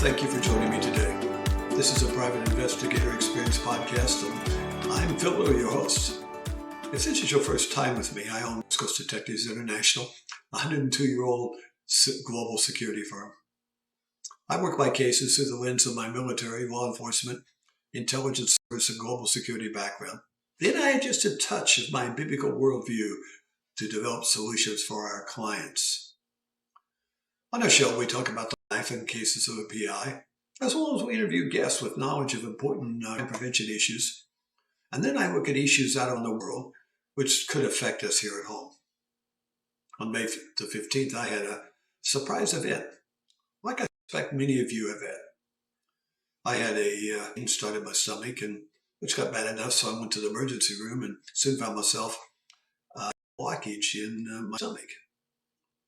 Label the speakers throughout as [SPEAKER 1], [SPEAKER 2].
[SPEAKER 1] Thank you for joining me today. This is a Private Investigator Experience podcast, and I'm Phil Little, your host. If this is your first time with me, I own West Coast Detectives International, a 102-year-old global security firm. I work my cases through the lens of my military, law enforcement, intelligence service, and global security background. Then I adjust a touch of my biblical worldview to develop solutions for our clients. On our show, we talk about the life and cases of a PI, as well as we interview guests with knowledge of important crime prevention issues. And then I look at issues out in the world which could affect us here at home. On May the 15th, I had a surprise event, like I suspect many of you have had. I had a pain start in my stomach, and which got bad enough, so I went to the emergency room and soon found myself blockage in my stomach.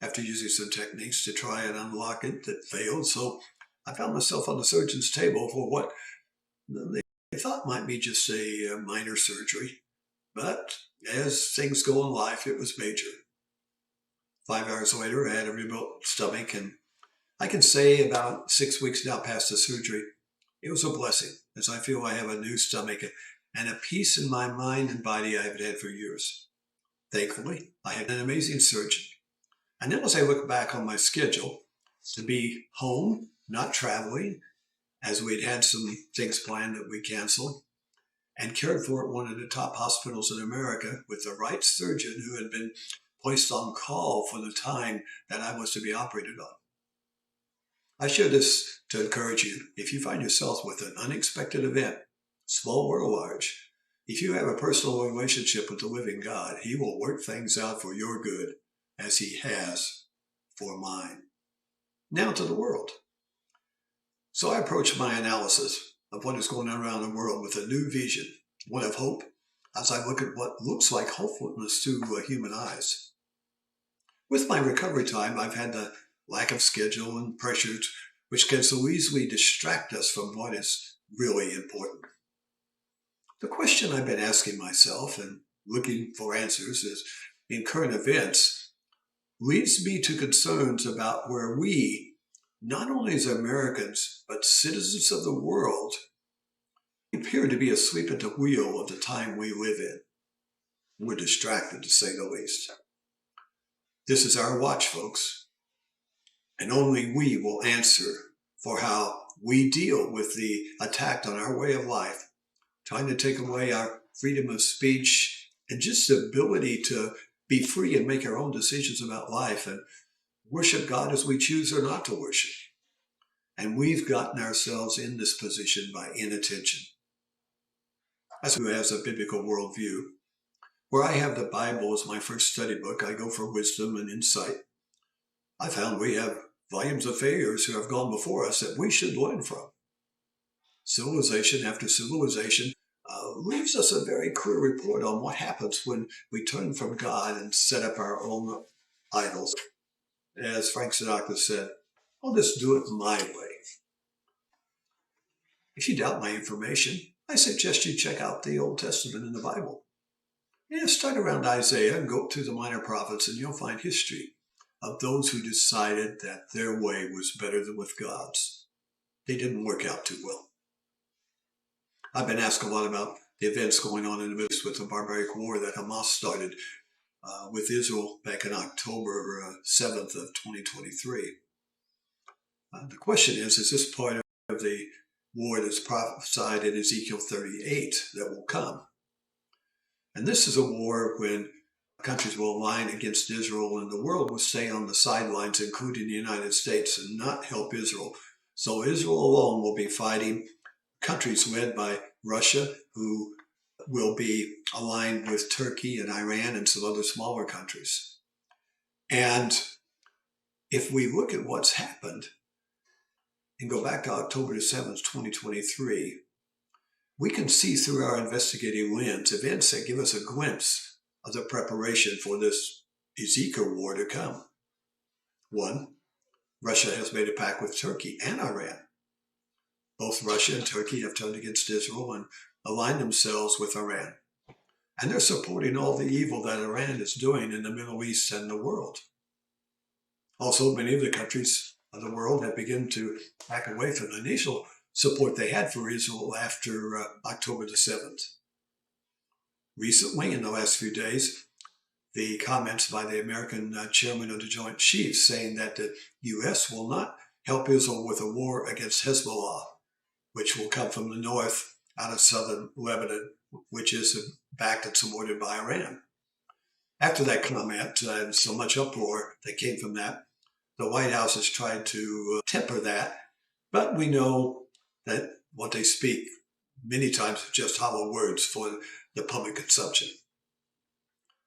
[SPEAKER 1] After using some techniques to try and unlock it that failed, so I found myself on the surgeon's table for what they thought might be just a minor surgery. But as things go in life, it was major. 5 hours later, I had a rebuilt stomach, and I can say about 6 weeks now past the surgery, it was a blessing, as I feel I have a new stomach and a peace in my mind and body I haven't had for years. Thankfully, I had an amazing surgeon. And then as I look back on my schedule to be home, not traveling, as we'd had some things planned that we canceled, and cared for at one of the top hospitals in America with the right surgeon who had been placed on call for the time that I was to be operated on. I share this to encourage you. If you find yourself with an unexpected event, small or large, if you have a personal relationship with the living God, He will work things out for your good, as He has for mine. Now to the world. So I approach my analysis of what is going on around the world with a new vision, one of hope, as I look at what looks like hopelessness through human eyes. With my recovery time, I've had the lack of schedule and pressure, which can so easily distract us from what is really important. The question I've been asking myself and looking for answers is, in current events, leads me to concerns about where we, not only as Americans, but citizens of the world, appear to be asleep at the wheel of the time we live in. We're distracted, to say the least. This is our watch, folks, and only we will answer for how we deal with the attack on our way of life, trying to take away our freedom of speech and just the ability to be free and make our own decisions about life and worship God as we choose or not to worship. And we've gotten ourselves in this position by inattention. As who has a biblical worldview, where I have the Bible as my first study book, I go for wisdom and insight. I found we have volumes of failures who have gone before us that we should learn from. Civilization after civilization leaves us a very clear report on what happens when we turn from God and set up our own idols. As Frank Sinatra said, I'll just do it my way. If you doubt my information, I suggest you check out the Old Testament in the Bible. Start around Isaiah and go through the minor prophets, and you'll find history of those who decided that their way was better than with God's. They didn't work out too well. I've been asked a lot about the events going on in the Middle East with the barbaric war that Hamas started with Israel back in October 7th of 2023. The question is this part of the war that's prophesied in Ezekiel 38 that will come? And this is a war when countries will align against Israel and the world will stay on the sidelines, including the United States, and not help Israel. So Israel alone will be fighting countries led by Russia, who will be aligned with Turkey and Iran and some other smaller countries. And if we look at what's happened and go back to October 7th, 2023, we can see through our investigative lens events that give us a glimpse of the preparation for this Ezekiel war to come. One, Russia has made a pact with Turkey and Iran. Both Russia and Turkey have turned against Israel and aligned themselves with Iran. And they're supporting all the evil that Iran is doing in the Middle East and the world. Also, many of the countries of the world have begun to back away from the initial support they had for Israel after October the 7th. Recently, in the last few days, the comments by the American chairman of the Joint Chiefs saying that the U.S. will not help Israel with a war against Hezbollah, which will come from the north out of southern Lebanon, which is backed and supported by Iran. After that comment and so much uproar that came from that, the White House has tried to temper that, but we know that what they speak many times are just hollow words for the public consumption.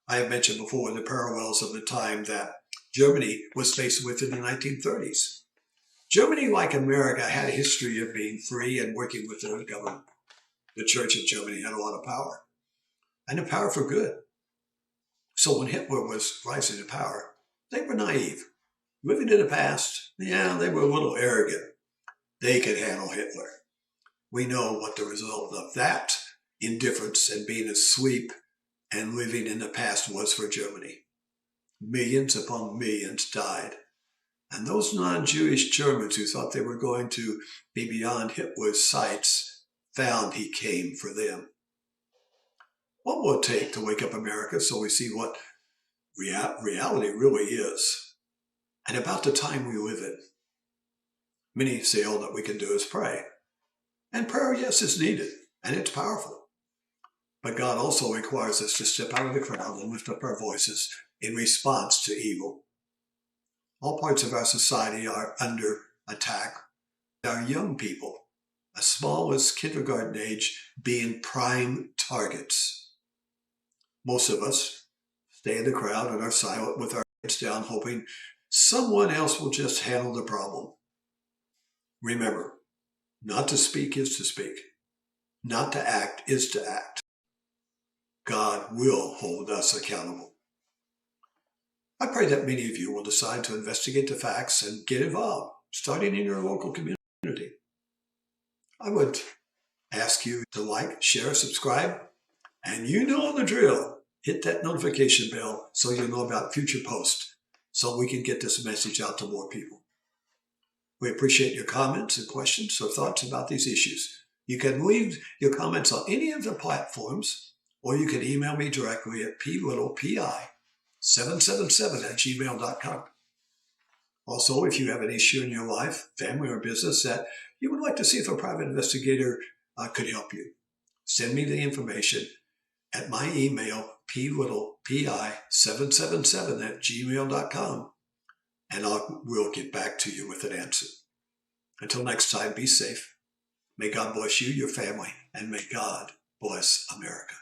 [SPEAKER 1] I have mentioned before the parallels of the time that Germany was faced with in the 1930s. Germany, like America, had a history of being free and working with their own government. The Church of Germany had a lot of power, and the power for good. So when Hitler was rising to power, they were naive. Living in the past, yeah, they were a little arrogant. They could handle Hitler. We know what the result of that indifference and being asleep and living in the past was for Germany. Millions upon millions died. And those non-Jewish Germans who thought they were going to be beyond Hitler's sights found he came for them. What will it take to wake up America so we see what reality really is and about the time we live in? Many say all that we can do is pray. And prayer, yes, is needed, and it's powerful. But God also requires us to step out of the crowd and lift up our voices in response to evil. All parts of our society are under attack. Our young people, as small as kindergarten age, being prime targets. Most of us stay in the crowd and are silent with our heads down, hoping someone else will just handle the problem. Remember, not to speak is to speak. Not to act is to act. God will hold us accountable. I pray that many of you will decide to investigate the facts and get involved, starting in your local community. I would ask you to like, share, subscribe, and you know the drill. Hit that notification bell so you'll know about future posts so we can get this message out to more people. We appreciate your comments and questions or thoughts about these issues. You can leave your comments on any of the platforms, or you can email me directly at pi777@gmail.com. Also, if you have an issue in your life, family, or business that you would like to see if a private investigator could help you, send me the information at my email, pi777@gmail.com, and we'll get back to you with an answer. Until next time, be safe. May God bless you, your family, and may God bless America.